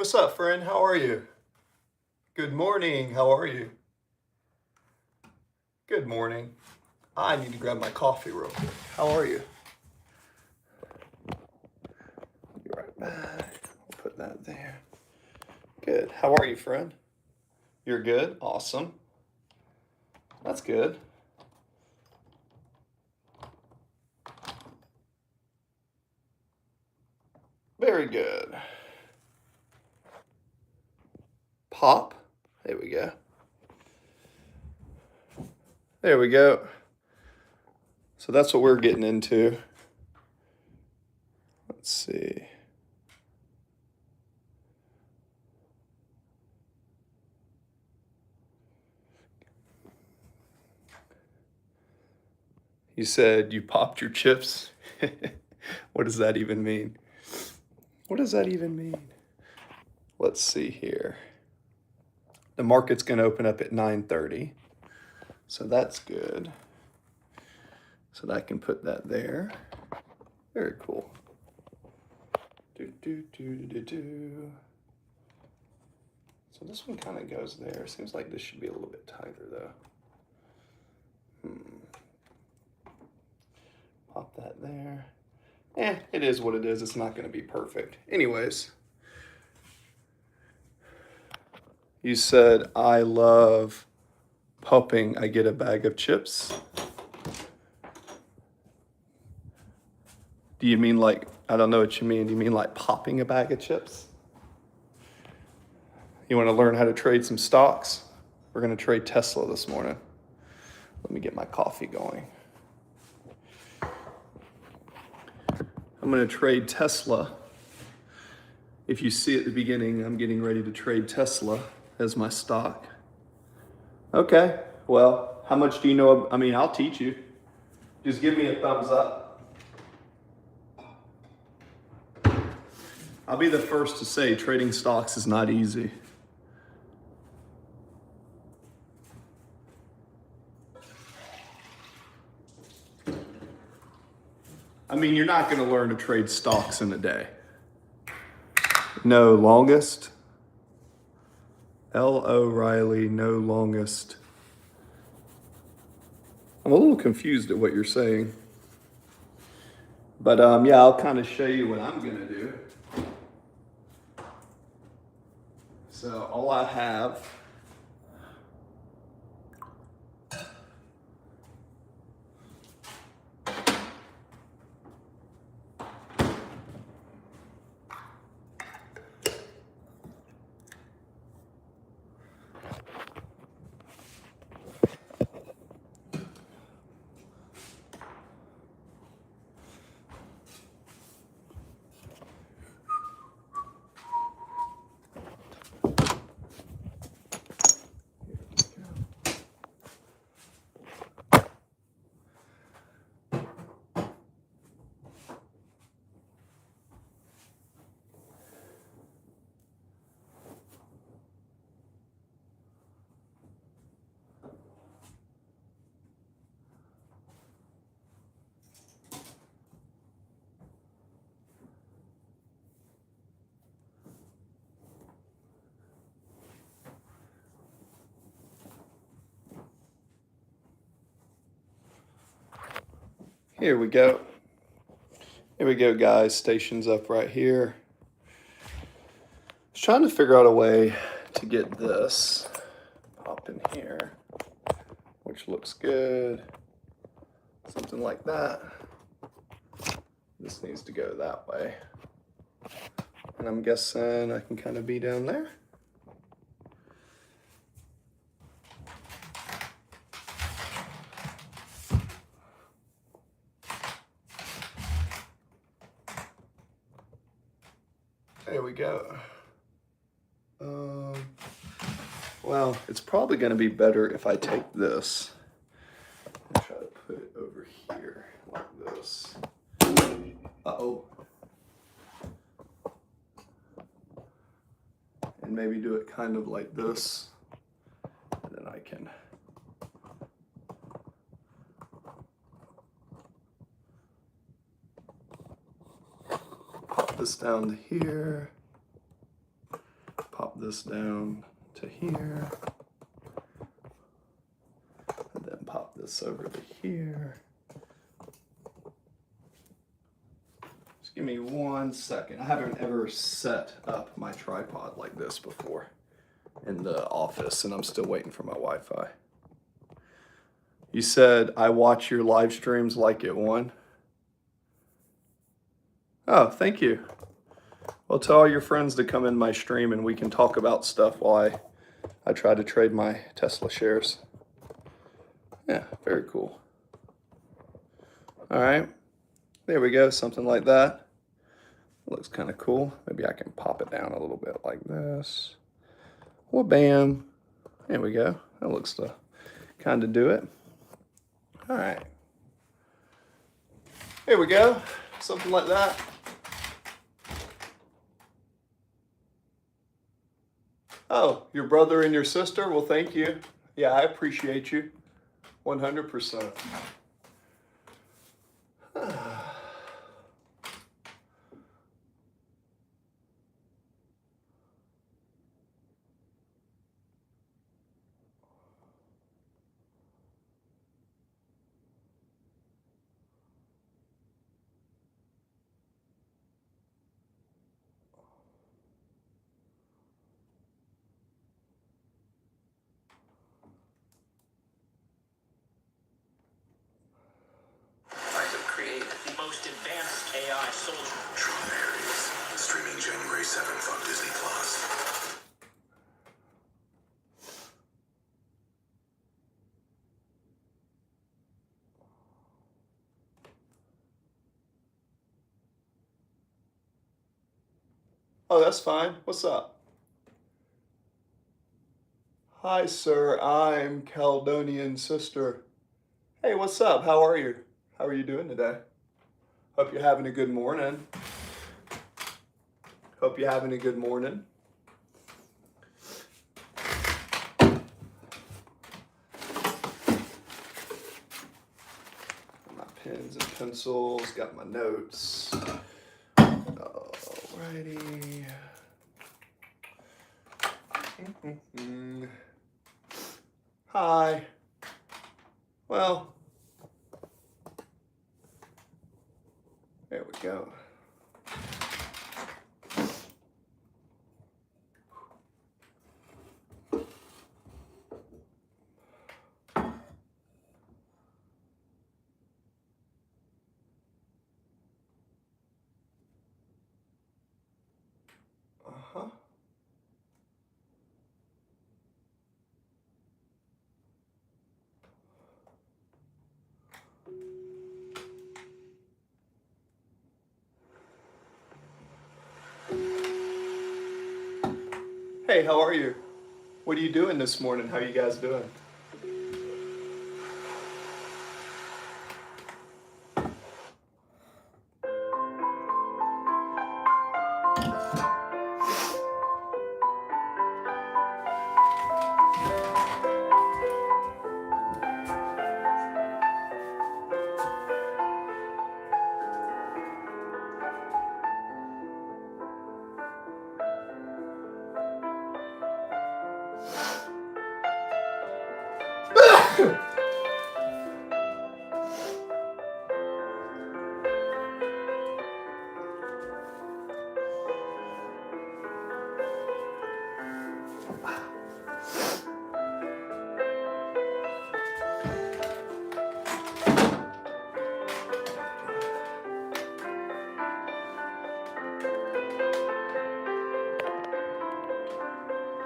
what's up, friend? How are you? Good morning. How are you? Good morning. I need to grab my coffee real quick. How are you? Be right back. I'll put that there. Good. How are you, friend? You're good? Awesome. That's good. Very good. Pop. There we go. There we go. So that's what we're getting into. Let's see. You said you popped your chips. What does that even mean? What does that even mean? Let's see here. The market's going to open up at 9:30. So that's good. So I can put that there. Very cool. So this one kind of goes there. Seems like this should be a little bit tighter though. Pop that there. It is what it is. It's not going to be perfect. Anyways, you said, I love popping. I get a bag of chips. Do you mean like, I don't know what you mean. Do you mean like popping a bag of chips? You want to learn how to trade some stocks? We're going to trade Tesla this morning. Let me get my coffee going. I'm going to trade Tesla. If you see at the beginning, I'm getting ready to trade Tesla as my stock. Okay, well, how much do you know? I mean, I'll teach you. Just give me a thumbs up. I'll be the first to say trading stocks is not easy. I mean, you're not going to learn to trade stocks in a day. No longest. L. O'Reilly, no longest. I'm a little confused at what you're saying. But yeah, I'll kind of show you what I'm going to do. So all I have Here we go. Here we go, guys. Station's up right here. I was trying to figure out a way to get this popped in here, which looks good. Something like that. This needs to go that way. And I'm guessing I can kind of be down there. There we go. Well, it's probably going to be better if I take this and try to put it over here like this. Uh-oh. And maybe do it kind of like this. And then I can pop this down to here. this down to here. And then pop this over to here. Just give me 1 second. I haven't ever set up my tripod like this before in the office, and I'm still waiting for my Wi-Fi. You said I watch your live streams like it won. Oh, thank you. Well, tell all your friends to come in my stream and we can talk about stuff while I try to trade my Tesla shares. Yeah, very cool. All right, there we go, something like that. Looks kind of cool. Maybe I can pop it down a little bit like this. Well, bam. There we go. That looks to kind of do it. All right. Here we go. Something like that. Oh, your brother and your sister? Well, thank you. Yeah, I appreciate you. 100%. AI soldier. Tron Ares, streaming January 7th on Disney Plus. Oh, that's fine. What's up? Hi, sir. I'm Caledonian sister. Hey, what's up? How are you? How are you doing today? Hope you're having a good morning. Hope you're having a good morning. My pens and pencils, got my notes. Alrighty. Hi. Well, there we go. Uh-huh. Hey, how are you? What are you doing this morning? How you guys doing?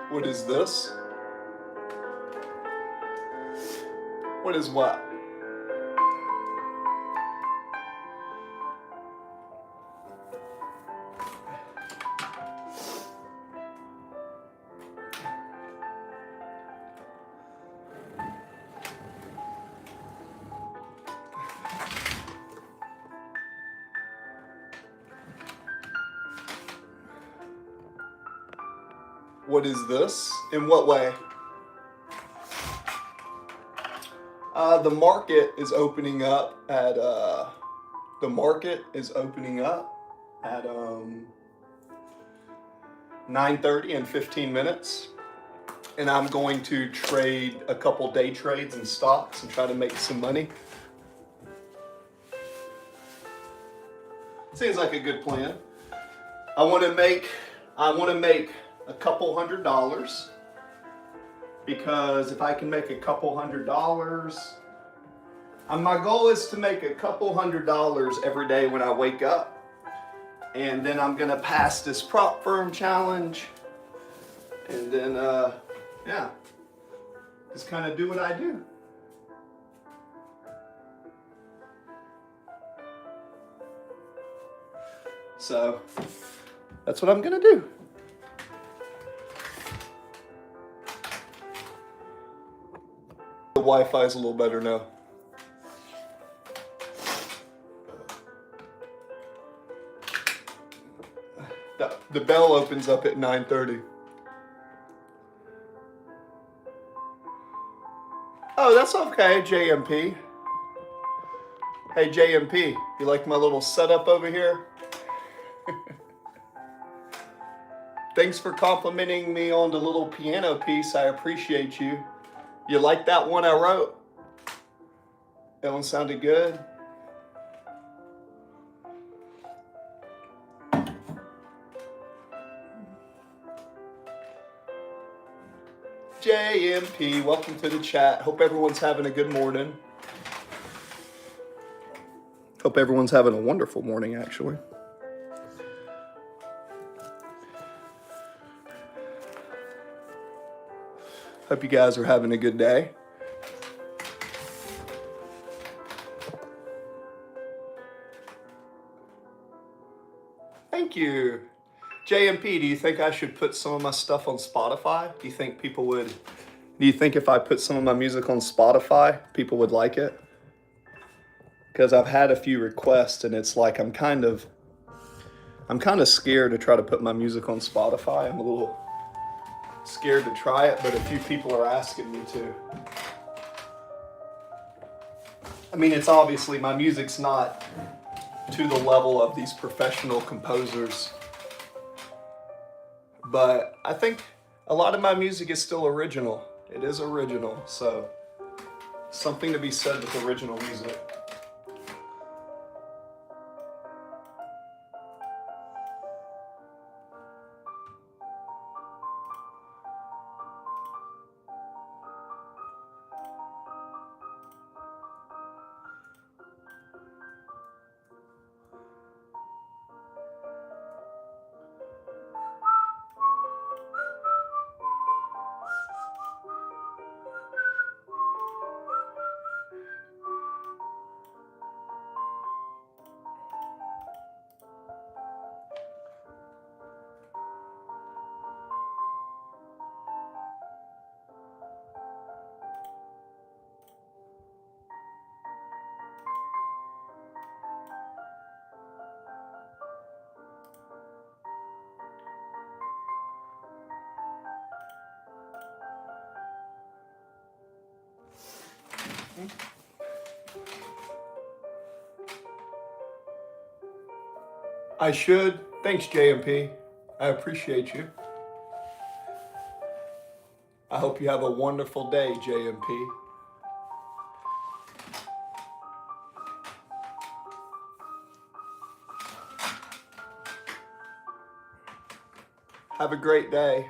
What is this? What is what? What is this? In what way? The market is opening up at 9:30 in 15 minutes. And I'm going to trade a couple day trades in stocks and try to make some money. Seems like a good plan. I want to make a couple $100, because if I can make a couple $100, my goal is to make a couple $100 every day when I wake up. And then I'm gonna pass this prop firm challenge, and then yeah, just kind of do what I do. So that's what I'm gonna do. The Wi-Fi is a little better now. The bell opens up at 9:30. Oh, that's okay, JMP. Hey, JMP, you like my little setup over here? Thanks for complimenting me on the little piano piece. I appreciate you. You like that one I wrote? That one sounded good. JMP, welcome to the chat. Hope everyone's having a good morning. Hope everyone's having a wonderful morning, actually. Hope you guys are having a good day. Thank you. JMP, do you think I should put some of my stuff on Spotify? Do you think if I put some of my music on Spotify, people would like it? Because I've had a few requests, and it's like I'm kind of scared to try to put my music on Spotify. I'm a little scared to try it, but a few people are asking me to. I mean, it's obviously, my music's not to the level of these professional composers, but I think a lot of my music is still original. It is original, so something to be said with original music. I should. Thanks, JMP. I appreciate you. I hope you have a wonderful day, JMP. Have a great day.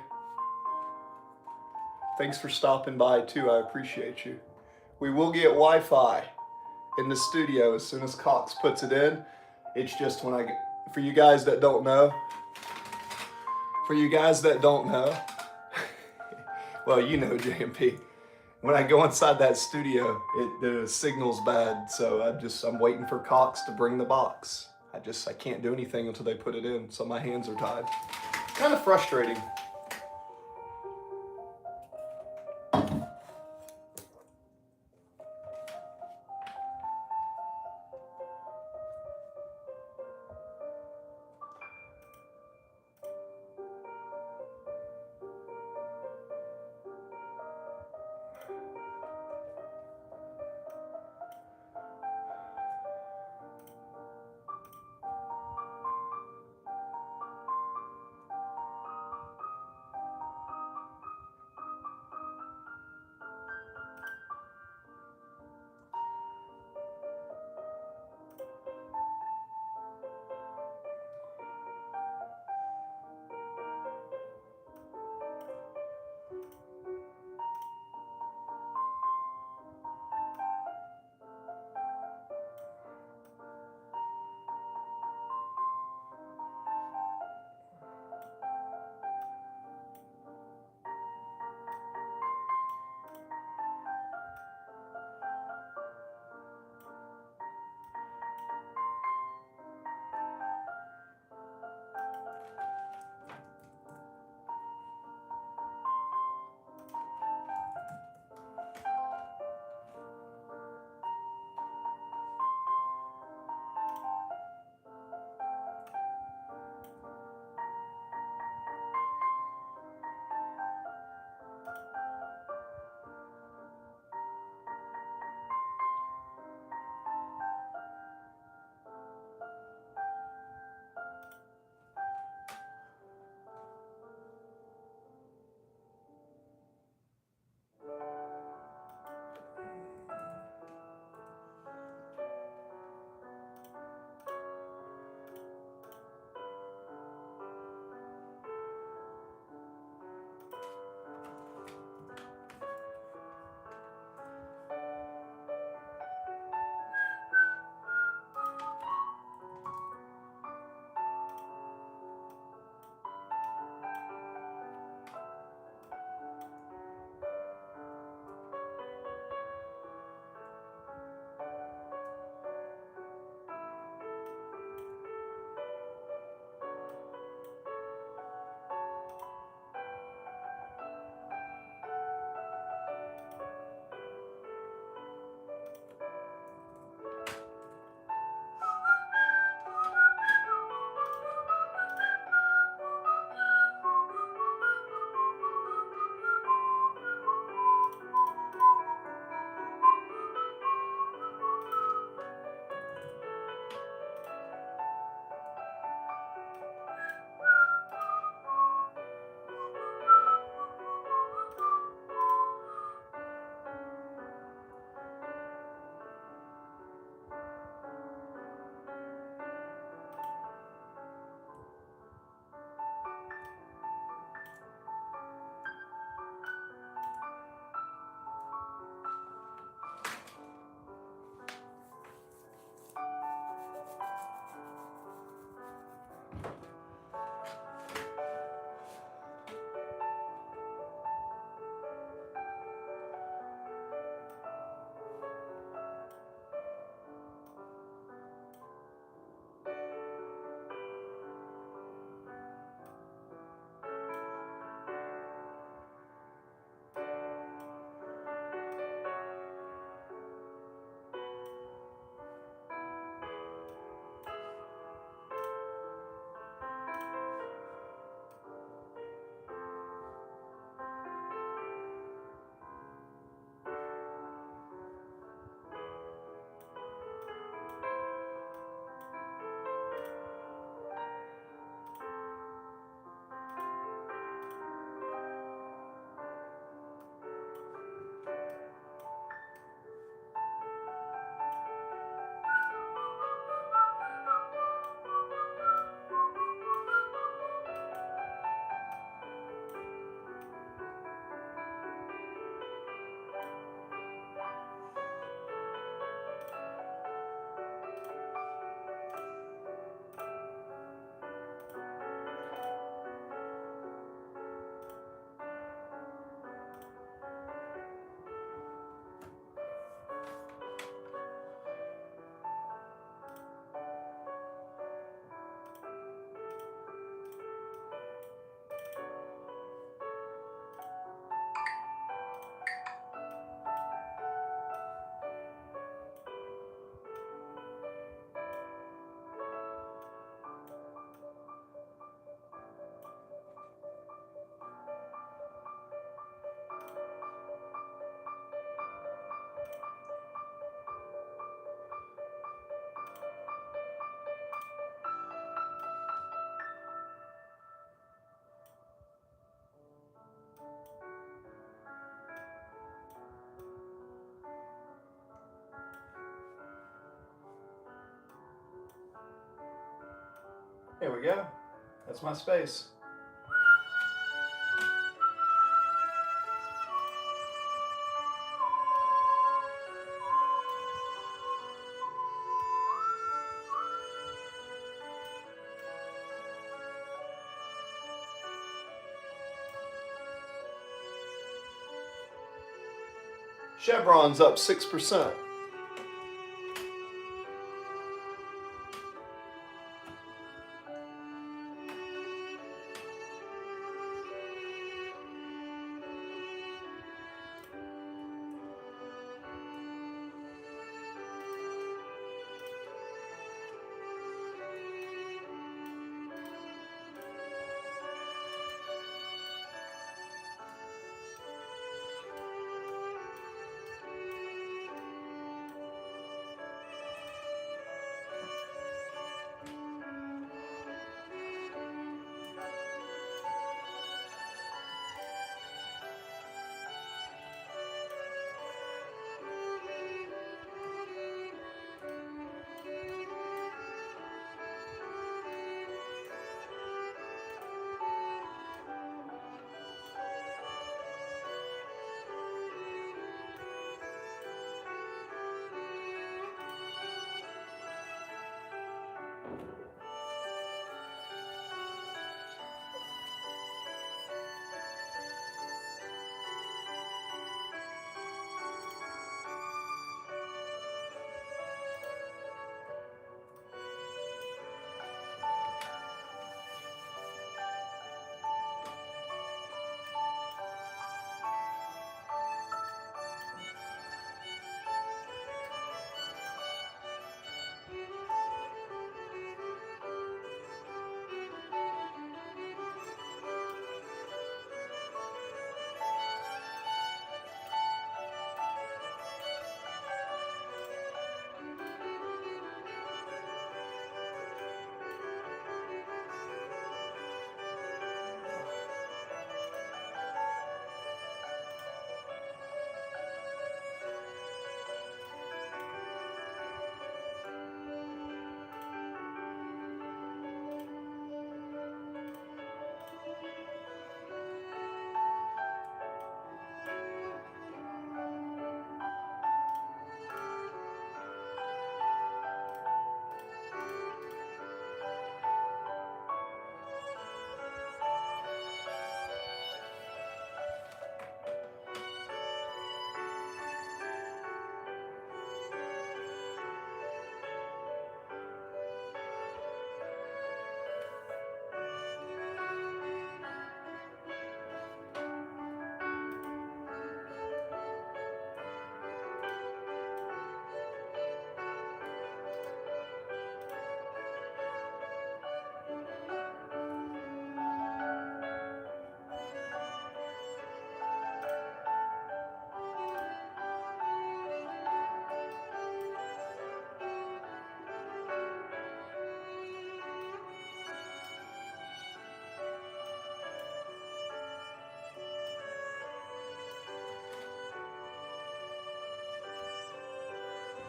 Thanks for stopping by too. I appreciate you. We will get Wi-Fi in the studio as soon as Cox puts it in. It's just when for you guys that don't know, well, you know, JMP, when I go inside that studio, the signal's bad, so I'm waiting for Cox to bring the box. I can't do anything until they put it in, so my hands are tied. Kind of frustrating. There we go. That's my space. Chevron's up 6%.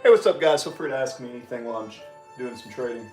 Hey, what's up, guys? Feel free to ask me anything while I'm doing some trading.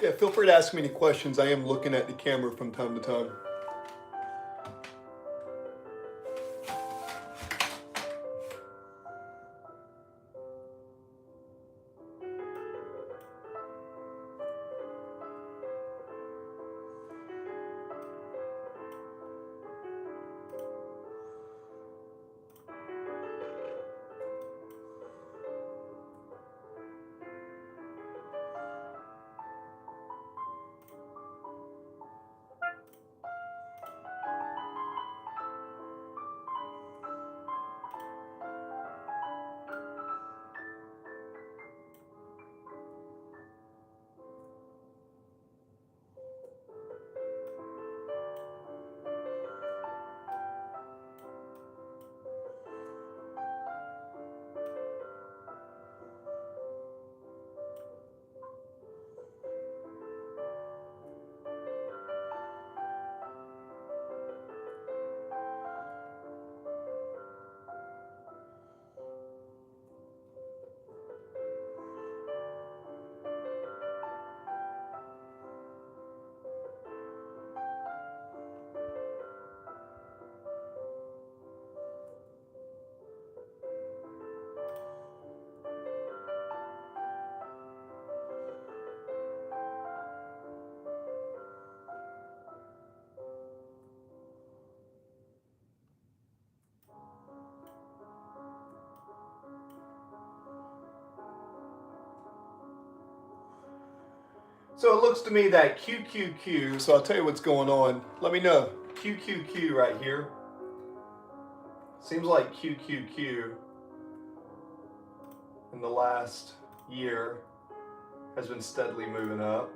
Yeah, feel free to ask me any questions. I am looking at the camera from time to time. So it looks to me that QQQ, so I'll tell you what's going on. Let me know. QQQ right here. Seems like QQQ in the last year has been steadily moving up.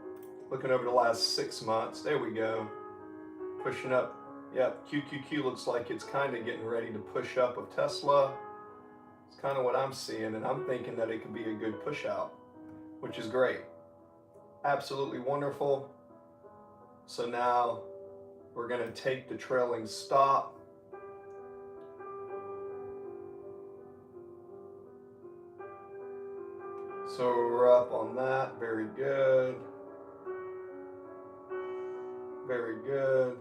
Looking over the last 6 months, there we go. Pushing up. Yep, QQQ looks like it's kind of getting ready to push up with Tesla. It's kind of what I'm seeing, and I'm thinking that it could be a good push out, which is great. Absolutely wonderful. So now we're going to take the trailing stop. So we're up on that. Very good. Very good.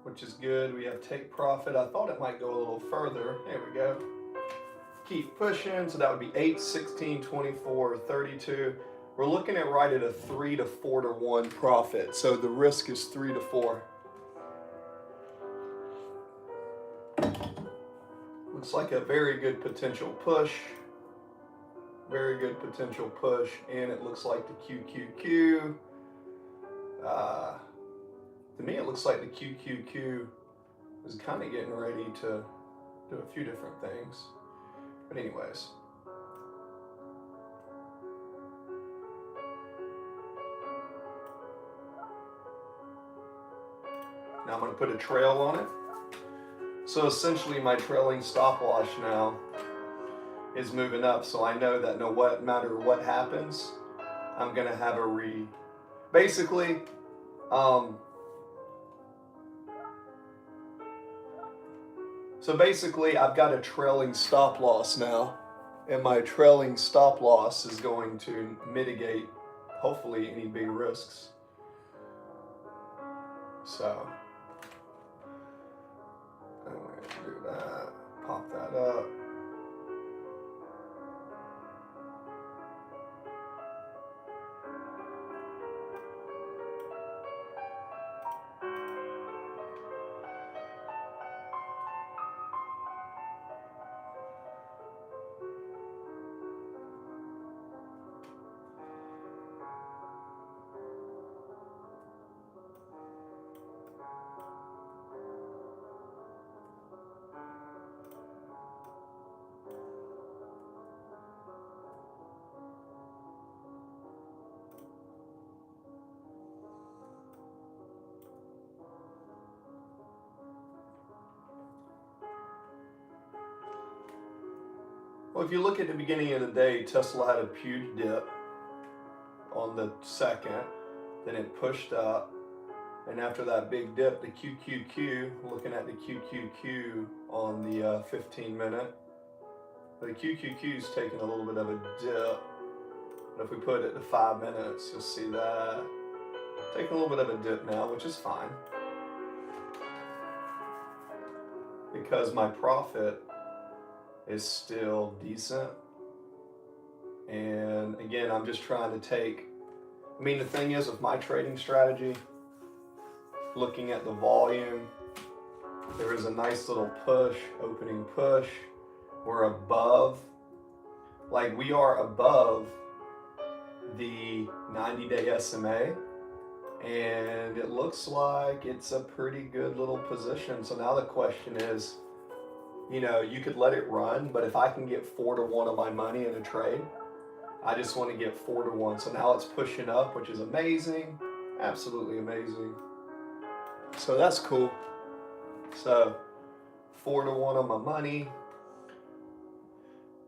Which is good. We have take profit. I thought it might go a little further. There we go. Keep pushing. So that would be 8, 16, 24, 32. We're looking at right at a 3 to 4 to 1 profit. So the risk is 3 to 4. Looks like a very good potential push. Very good potential push. And it looks like the QQQ. To me, it looks like the QQQ is kind of getting ready to do a few different things. But anyways. Now I'm going to put a trail on it. So essentially my trailing stopwatch now is moving up. So I know that no matter what happens, I'm going to have a basically, so basically I've got a trailing stop loss now, and my trailing stop loss is going to mitigate hopefully any big risks. So I'm going to do that, pop that up. Well, if you look at the beginning of the day, Tesla had a huge dip on the second, then it pushed up, and after that big dip, the QQQ, looking at the QQQ on the 15 minute, The QQQ is taking a little bit of a dip. But if we put it to 5 minutes, you'll see that taking a little bit of a dip now, which is fine. Because my profit is still decent. And again, I'm just trying to take, I mean, the thing is with my trading strategy, looking at the volume, there is a nice little push, opening push. We're above, like we are above the 90-day SMA, and it looks like it's a pretty good little position. So now the question is, you know, you could let it run, but if I can get 4 to 1 of my money in a trade, I just want to get 4 to 1. So now it's pushing up, which is amazing, absolutely amazing. So that's cool. So 4 to 1 on my money.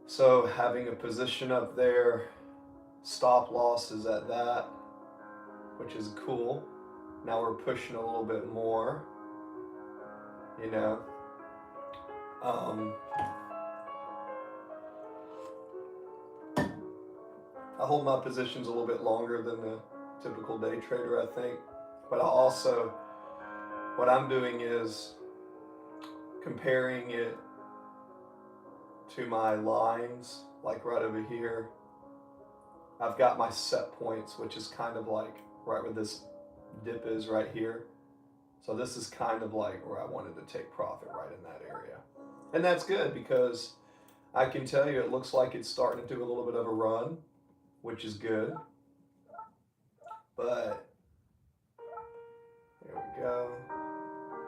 So having a position up there, stop loss is at that, which is cool. Now we're pushing a little bit more, you know. I hold my positions a little bit longer than the typical day trader, I think. But I also, what I'm doing is comparing it to my lines, like right over here. I've got my set points, which is kind of like right where this dip is right here. So this is kind of like where I wanted to take profit, right in that area. And that's good because I can tell you it looks like it's starting to do a little bit of a run, which is good. But there we go,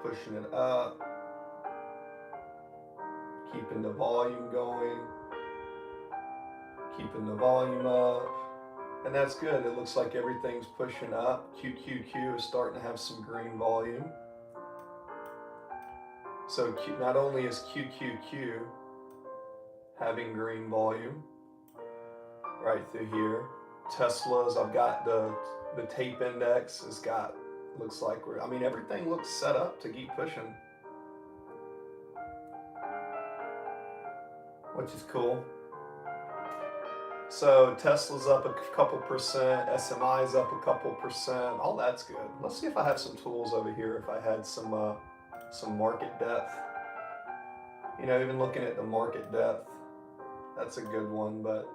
pushing it up, keeping the volume going, keeping the volume up, and that's good. It looks like everything's pushing up. QQQ is starting to have some green volume. So not only is QQQ having green volume right through here, Tesla's, I've got the tape index has got, looks like I mean, everything looks set up to keep pushing, which is cool. So Tesla's up a couple percent, SMI's up a couple percent, all that's good. Let's see if I have some tools over here, if I had some market depth. You know, even looking at the market depth, that's a good one, but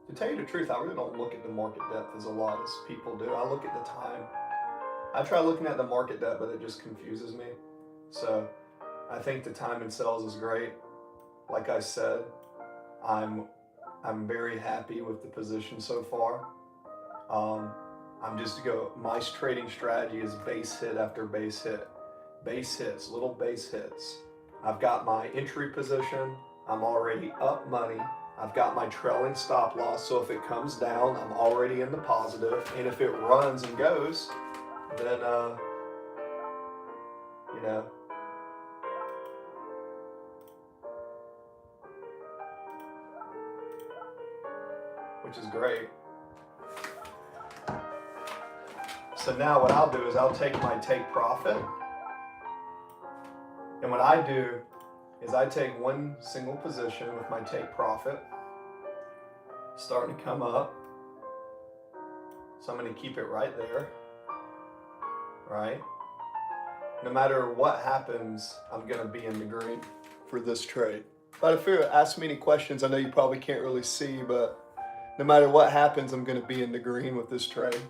to tell you the truth, I really don't look at the market depth as a lot as people do. I look at the time. I try looking at the market depth, but it just confuses me. So I think the time and sells is great. Like I said, I'm very happy with the position so far. My trading strategy is base hit after base hit. Base hits, little base hits. I've got my entry position. I'm already up money. I've got my trailing stop loss. So if it comes down, I'm already in the positive. And if it runs and goes, then, you know, which is great. So now what I'll do is I'll take my take profit. And what I do is I take one single position with my take profit, starting to come up. So I'm going to keep it right there, right? No matter what happens, I'm going to be in the green for this trade. But if you ask me any questions, I know you probably can't really see, but no matter what happens, I'm going to be in the green with this trade,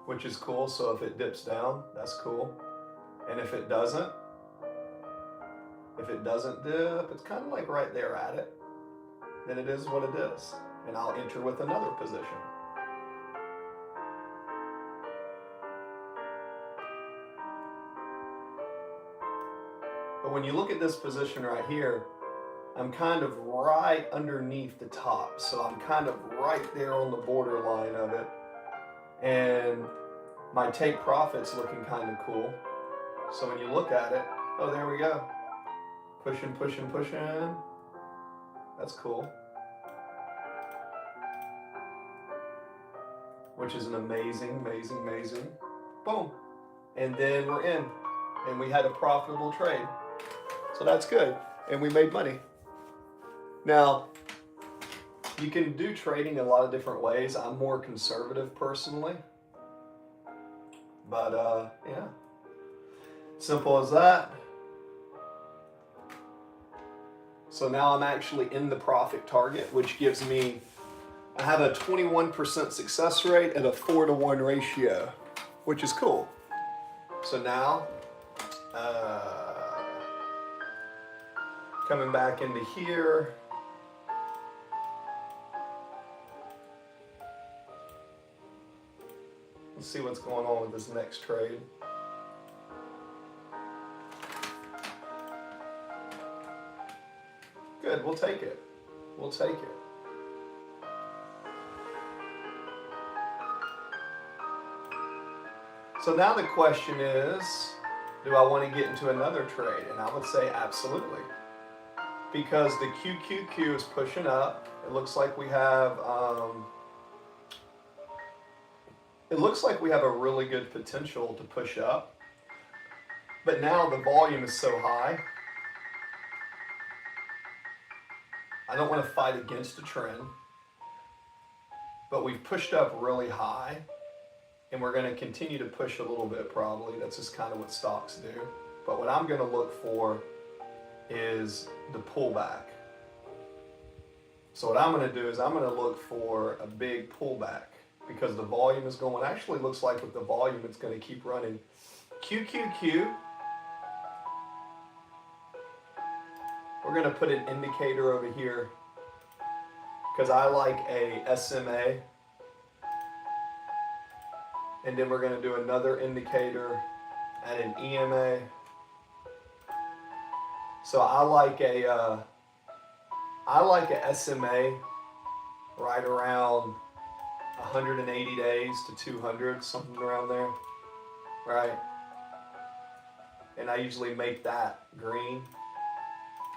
which is cool. So if it dips down, that's cool. And if it doesn't dip, it's kind of like right there at it, then it is what it is. And I'll enter with another position. But when you look at this position right here, I'm kind of right underneath the top. So I'm kind of right there on the borderline of it. And my take profit's looking kind of cool. So when you look at it, oh, there we go. Pushing, pushing, pushing. That's cool. Which is an amazing, amazing, amazing. Boom. And then we're in. And we had a profitable trade. So that's good. And we made money. Now, you can do trading a lot of different ways. I'm more conservative personally. But yeah, simple as that. So now I'm actually in the profit target, which gives me, I have a 21% success rate at a 4-to-1 ratio, which is cool. So now, coming back into here, let's see what's going on with this next trade. Good, we'll take it. We'll take it. So now the question is, do I want to get into another trade? And I would say absolutely. Because the QQQ is pushing up. It looks like we have a really good potential to push up. But now the volume is so high. I don't want to fight against the trend. But we've pushed up really high. And we're going to continue to push a little bit probably. That's just kind of what stocks do. But what I'm going to look for is the pullback. So what I'm going to do is I'm going to look for a big pullback because the volume is going, actually looks like with the volume it's going to keep running. QQQ, we're going to put an indicator over here because I like a SMA. And then we're going to do another indicator at an EMA. So I like a SMA right around 180 days to 200, something around there, right? And I usually make that green,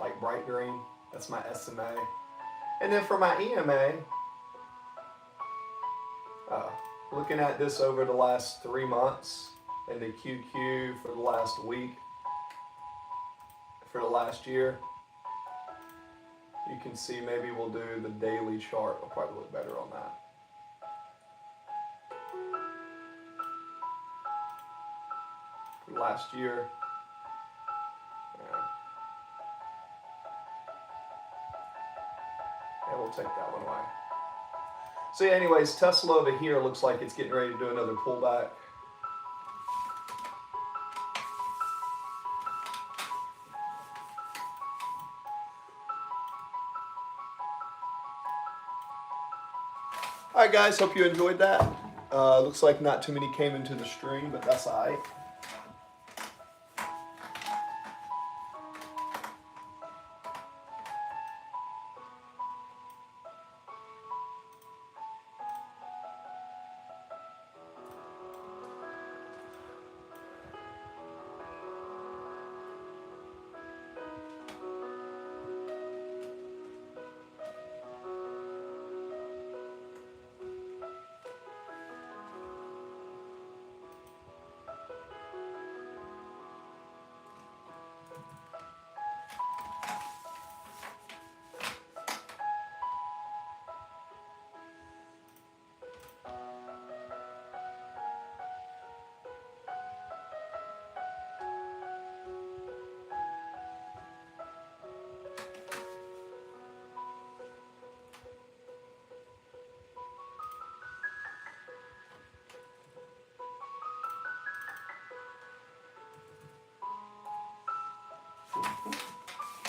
like bright green. That's my SMA. And then for my EMA, looking at this over the last 3 months and the QQ for the last week, for the last year, you can see maybe we'll do the daily chart. Will probably look better on that. For last year, and we'll take that one away. So yeah, anyways, Tesla over here looks like it's getting ready to do another pullback. All right, guys, hope you enjoyed that. Looks like not too many came into the stream, but that's all right.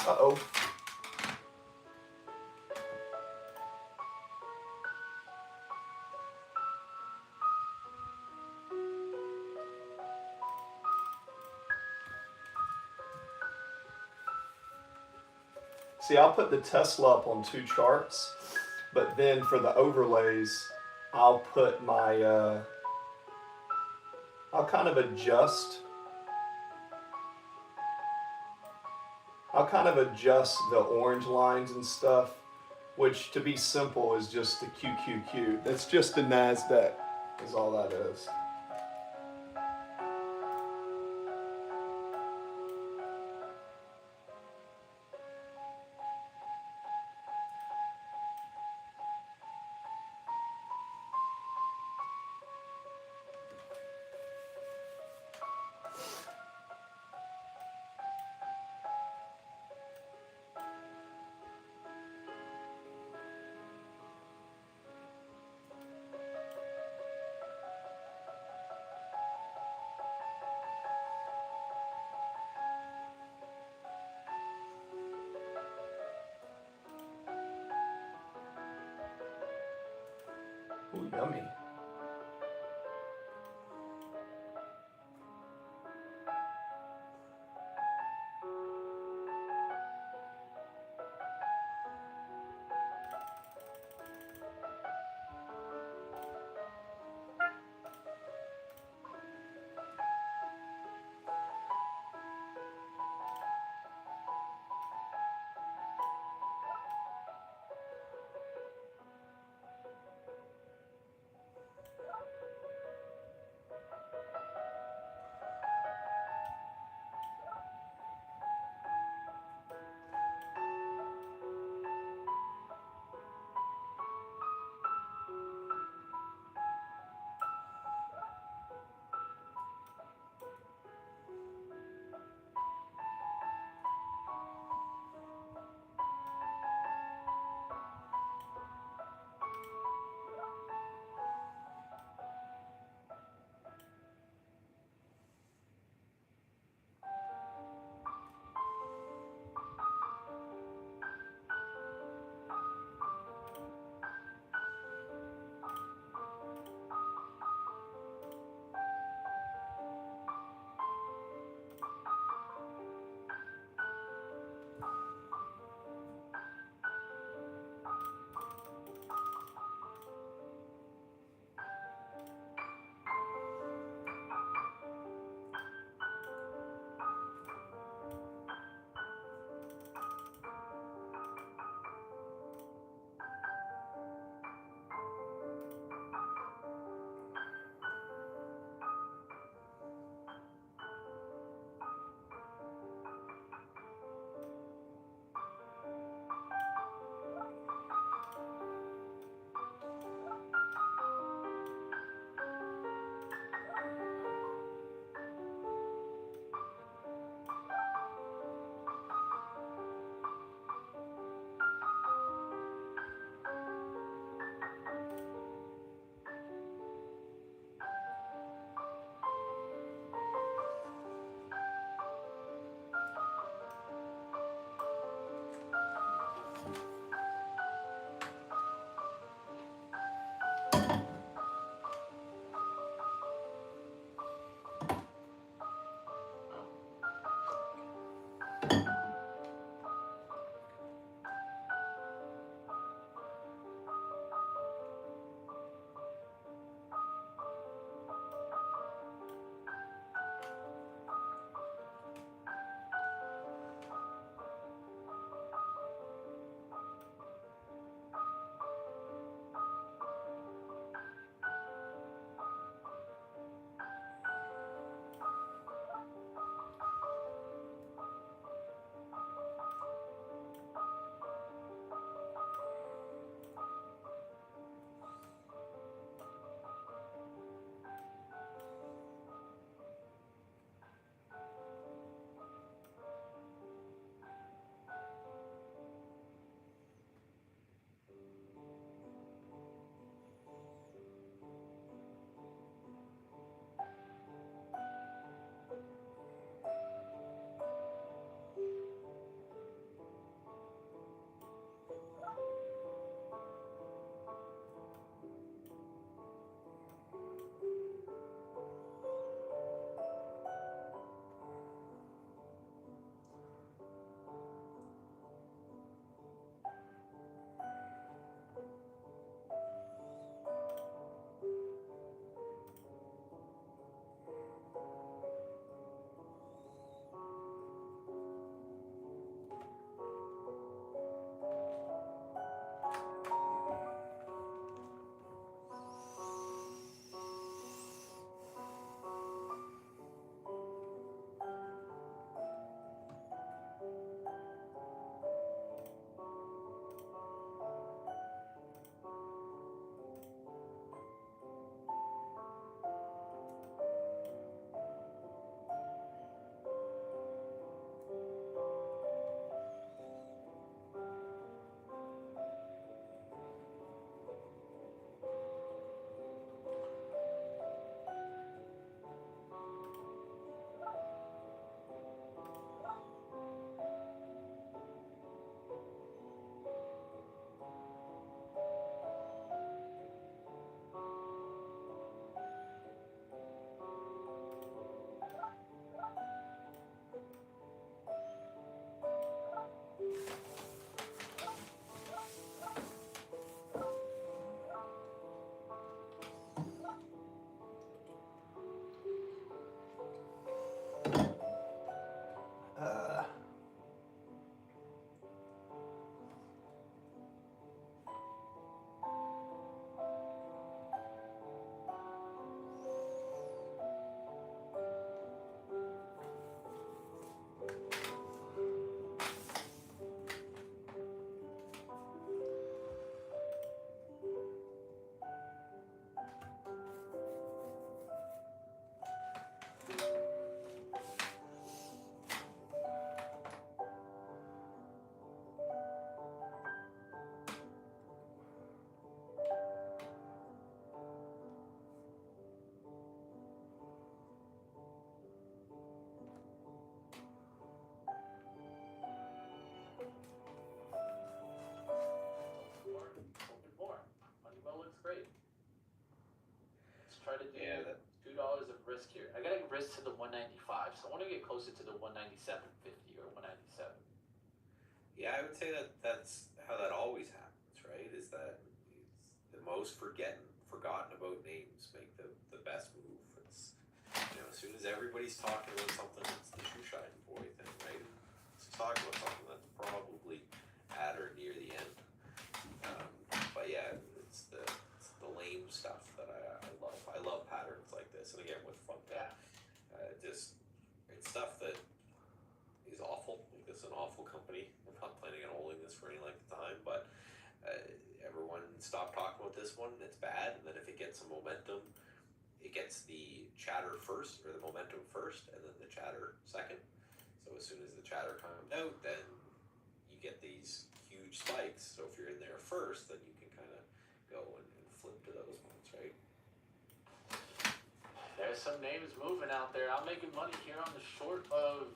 Uh-oh. See, I'll put the Tesla up on 2 charts, but then for the overlays, I'll put my, I'll kind of adjust the orange lines and stuff, which to be simple is just the QQQ. That's just the NASDAQ is all that is. Ooh, yummy. Yeah, get $2 of risk here. I gotta risk to the 195, so I want to get closer to the 197.50 or 197. yeah, I would say that's how that always happens, right? Is that it's the most forgotten about names make the best move. It's as soon as everybody's talking about something, it's the shoe shine boy thing, right? Let's talk about something that's probably at or near the end. But yeah, it's the lame stuff that I love. I love patterns like this, and again with Funko, just it's stuff that is awful. Like this is an awful company. I'm not planning on holding this for any length of time, but everyone stop talking about this one. It's bad, and then if it gets some momentum, it gets the chatter first, or the momentum first, and then the chatter second. So as soon as the chatter comes out, then you get these huge spikes. So if you're in there first, then you can kind of go and flip to those ones, right? There's some names moving out there. I'm making money here on the short of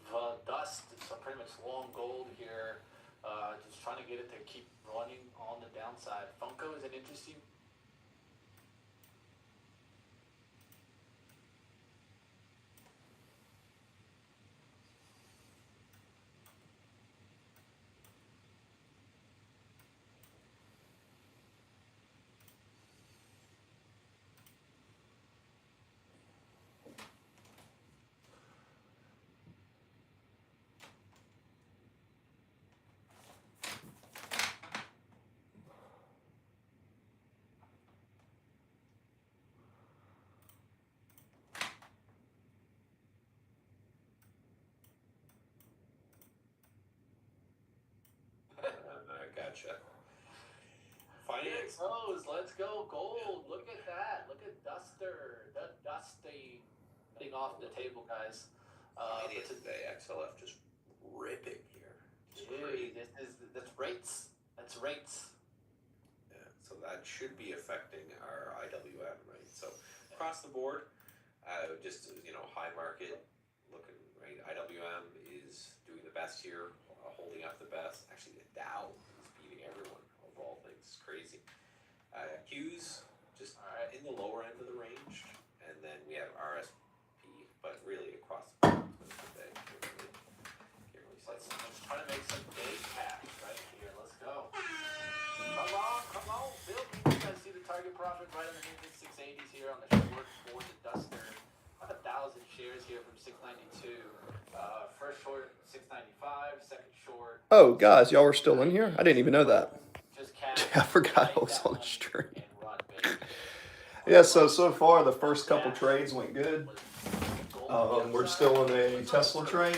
Dust. It's a pretty much long gold here. Just trying to get it to keep running on the downside. Funko is an interesting. I gotcha. Finance. Let's go gold. Look at that. Look at Duster. The Dusty getting off the table, guys. Finance today. XLF just ripping here. Dude, that's rates. That's rates. Yeah, so that should be affecting our IWM, right? So across the board, just high market looking, right? IWM is doing the best here, holding up the best. Actually, the Dow is beating everyone of all things. It's crazy. Q's just in the lower end of the range, and then we have RSP, but really across the board. Let's try to make some big cash right here. Let's go. Come on, Bill. You guys see the target profit right underneath the 680s here on the short for the Duster. About 1,000 shares here from 692. First short 695. Second short. Oh, guys, y'all were still in here? I didn't even know that. Just cash. I forgot I was on the stream. Yeah, so far the first couple trades went good. We're still in a Tesla trade.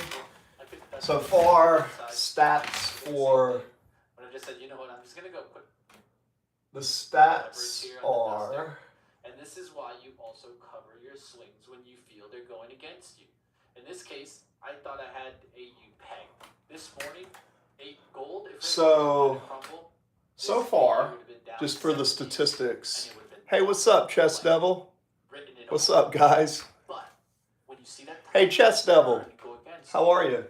So far, stats for But I just said, you know what? I'm just gonna go put the stats are. And this is why you also cover your swings when you feel they're going against you. In this case, I thought I had AU pegged. This morning, 8 gold. So far, just for the statistics. Hey, what's up, Chess Devil? What's up, guys? But when you see that, hey, Chess Devil, how are you?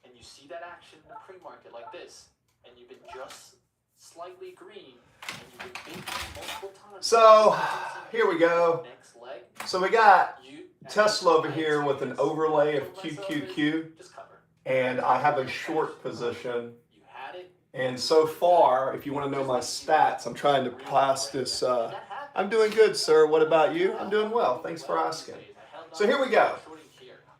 And you see that action in the pre-market like this, and you've been just slightly green, and you've been thinking multiple times. So here we go. So we got Tesla over here with an overlay of QQQ, and I have a short position. And so far, if you want to know my stats, I'm trying to pass this. I'm doing good, sir. What about you? I'm doing well. Thanks for asking. So here we go.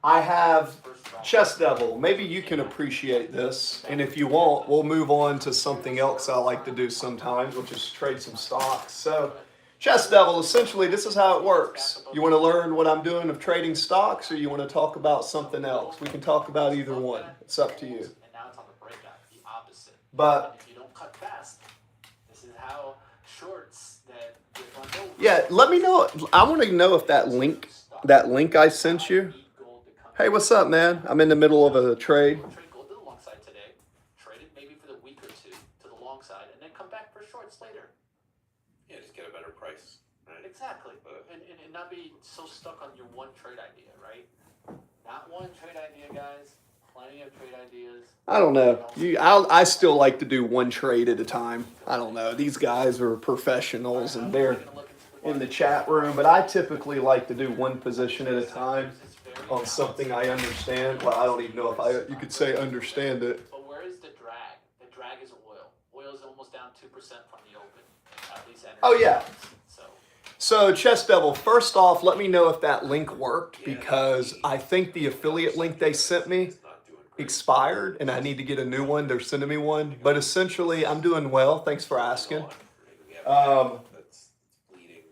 I have Chess Devil. Maybe you can appreciate this. And if you won't, we'll move on to something else I like to do sometimes, which is trade some stocks. So Chess Devil, essentially, this is how it works. You want to learn what I'm doing of trading stocks, or you want to talk about something else? We can talk about either one. It's up to you. But if you don't cut fast, this is how shorts that yeah, let me know. I want to know if that link I sent you. Hey, what's up, man? I'm in the middle of a trade. Trade gold to the long side today. Trade it maybe for the week or two to the long side, and then come back for shorts later. Yeah, just get a better price. Right? Exactly, and not be so stuck on your one trade idea, right? Not one trade idea, guys. Plenty of trade ideas. I don't know. I still like to do one trade at a time. I don't know. These guys are professionals, and they're in the chat room, but I typically like to do one position at a time on something I understand. Well, I don't even know if you could say understand it. But where is the drag? The drag is oil. Oil is almost down 2% from the open. At least energy. Oh, yeah. So So, Chess Devil, first off, let me know if that link worked, because I think the affiliate link they sent me expired and I need to get a new one. They're sending me one. But essentially, I'm doing well. Thanks for asking. That's bleeding.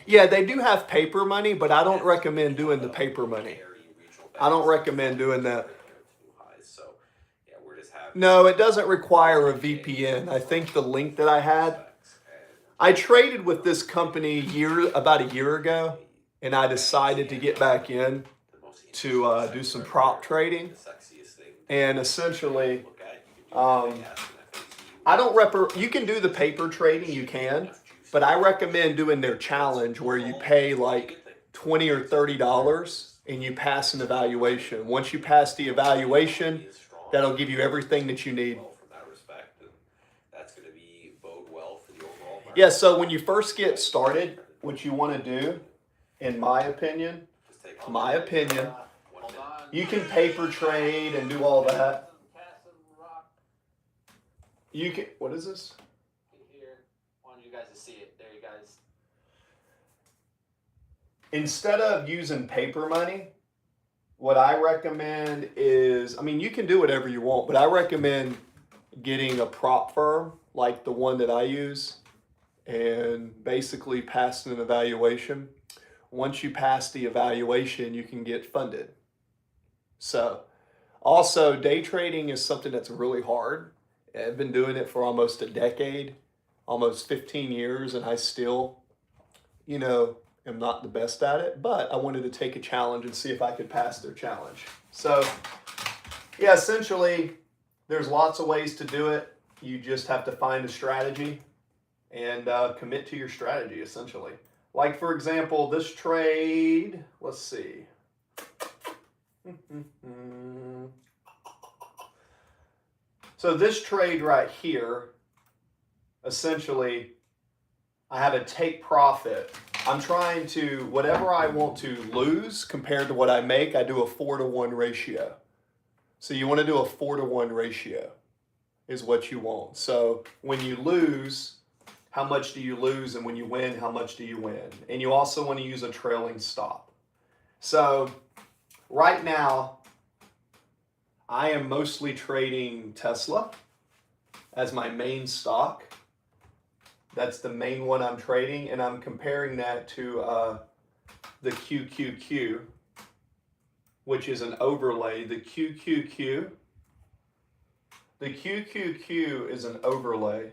Yeah, they do have paper money, but I don't recommend doing the paper money. I don't recommend doing that. So, yeah, we're just having. No, it doesn't require a VPN. I think the link that I had, I traded with this company about a year ago, and I decided to get back in to do some prop trading. And essentially, I don't you can do the paper trading, you can, but I recommend doing their challenge where you pay like $20 or $30 and you pass an evaluation. Once you pass the evaluation, that'll give you everything that you need. From that respect, and that's going to be bode well for the overall market. Yeah, so when you first get started, what you want to do, in my opinion, Just take hold on. you can paper trade and do all that. You can, what is this? Here, I want you guys to see it. There, you guys. Instead of using paper money, what I recommend is, I mean, you can do whatever you want, but I recommend getting a prop firm like the one that I use and basically passing an evaluation. Once you pass the evaluation, you can get funded. So, also, day trading is something that's really hard. I've been doing it for almost a decade, almost 15 years, and I still, am not the best at it, but I wanted to take a challenge and see if I could pass their challenge. So, yeah, essentially, there's lots of ways to do it. You just have to find a strategy and commit to your strategy, essentially. Like, for example, this trade, let's see. So this trade right here, essentially, I have a take profit. I'm trying to, whatever I want to lose compared to what I make, I do a 4-to-1 ratio. So you want to do a 4-to-1 ratio is what you want. So when you lose, how much do you lose? And when you win, how much do you win? And you also want to use a trailing stop. So right now, I am mostly trading Tesla as my main stock. That's the main one I'm trading, and I'm comparing that to the QQQ, which is an overlay. The QQQ is an overlay.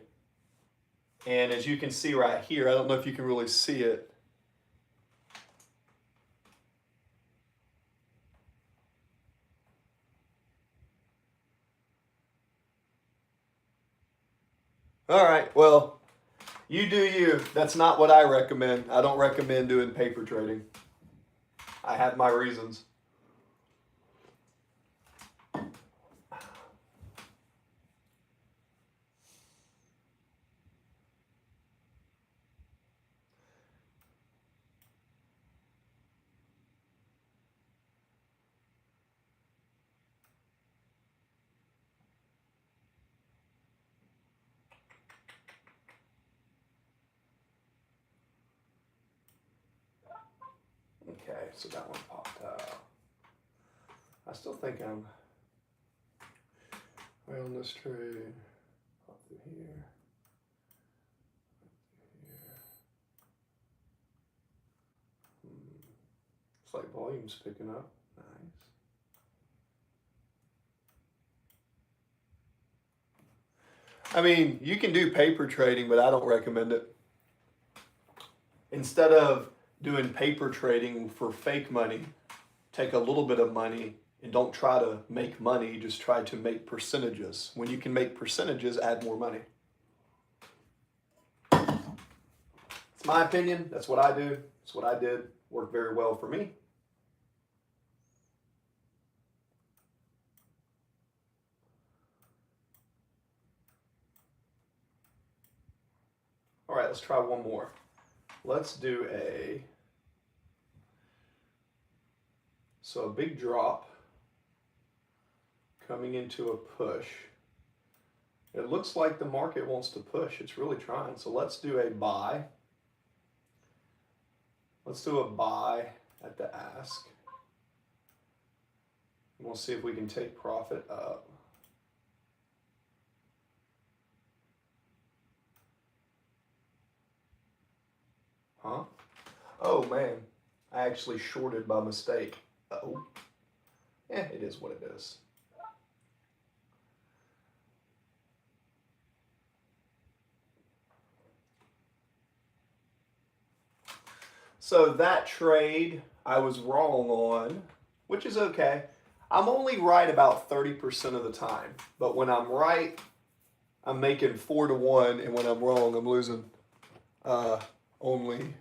And as you can see right here, I don't know if you can really see it. All right, well, you do you. That's not what I recommend. I don't recommend doing paper trading. I have my reasons. Okay, so that one popped out. I still think I'm right on this trade. Pop through here. It's like volume's picking up. Nice. I mean, you can do paper trading, but I don't recommend it. Instead of doing paper trading for fake money, take a little bit of money and don't try to make money, just try to make percentages. When you can make percentages, add more money. It's my opinion. That's what I do. It's what I did. Worked very well for me. All right, let's try one more. let's do a big drop coming into a push. It looks like the market wants to push. It's really trying. So let's do a buy. Let's do a buy at the ask. We'll see if we can take profit up. Huh? Oh man, I actually shorted by mistake. Uh-oh. Yeah, it is what it is. So that trade I was wrong on, which is okay. I'm only right about 30% of the time. But when I'm right, I'm making 4 to 1, and when I'm wrong, I'm losing only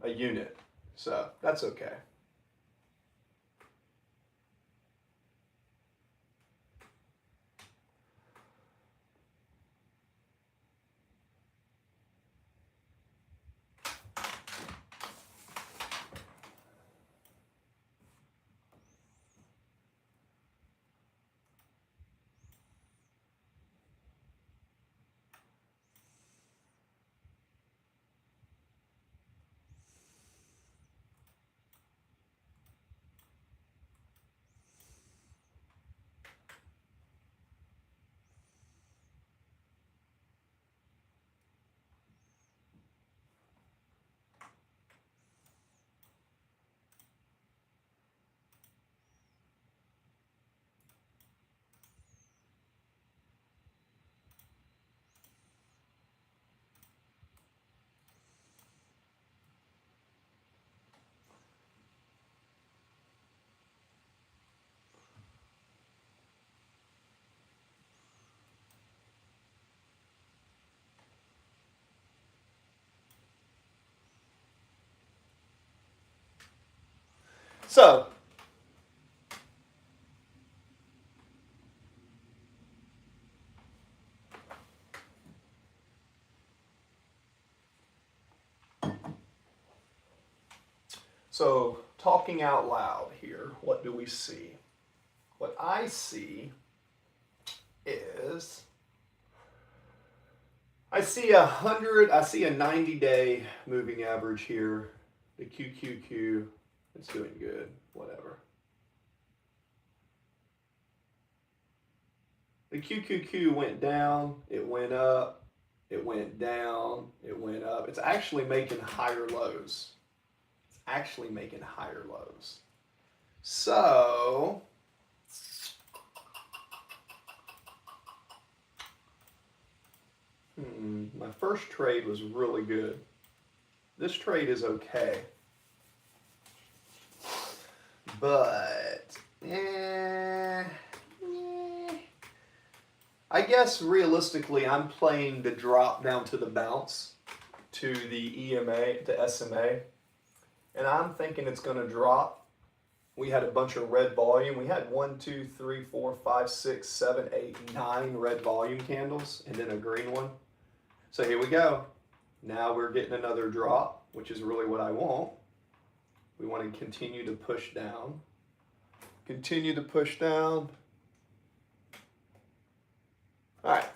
a unit. So that's okay. So talking out loud here, what do we see? What I see is I see a 90-day moving average here. The QQQ, it's doing good, whatever. The QQQ went down, it went up, it went down, it went up. It's actually making higher lows. It's actually making higher lows. So, my first trade was really good. This trade is okay. But, I guess realistically, I'm playing the drop down to the bounce to the EMA, to SMA. And I'm thinking it's going to drop. We had a bunch of red volume. We had 1, 2, 3, 4, 5, 6, 7, 8, 9 red volume candles and then a green one. So here we go. Now we're getting another drop, which is really what I want. We want to continue to push down. Continue to push down. All right.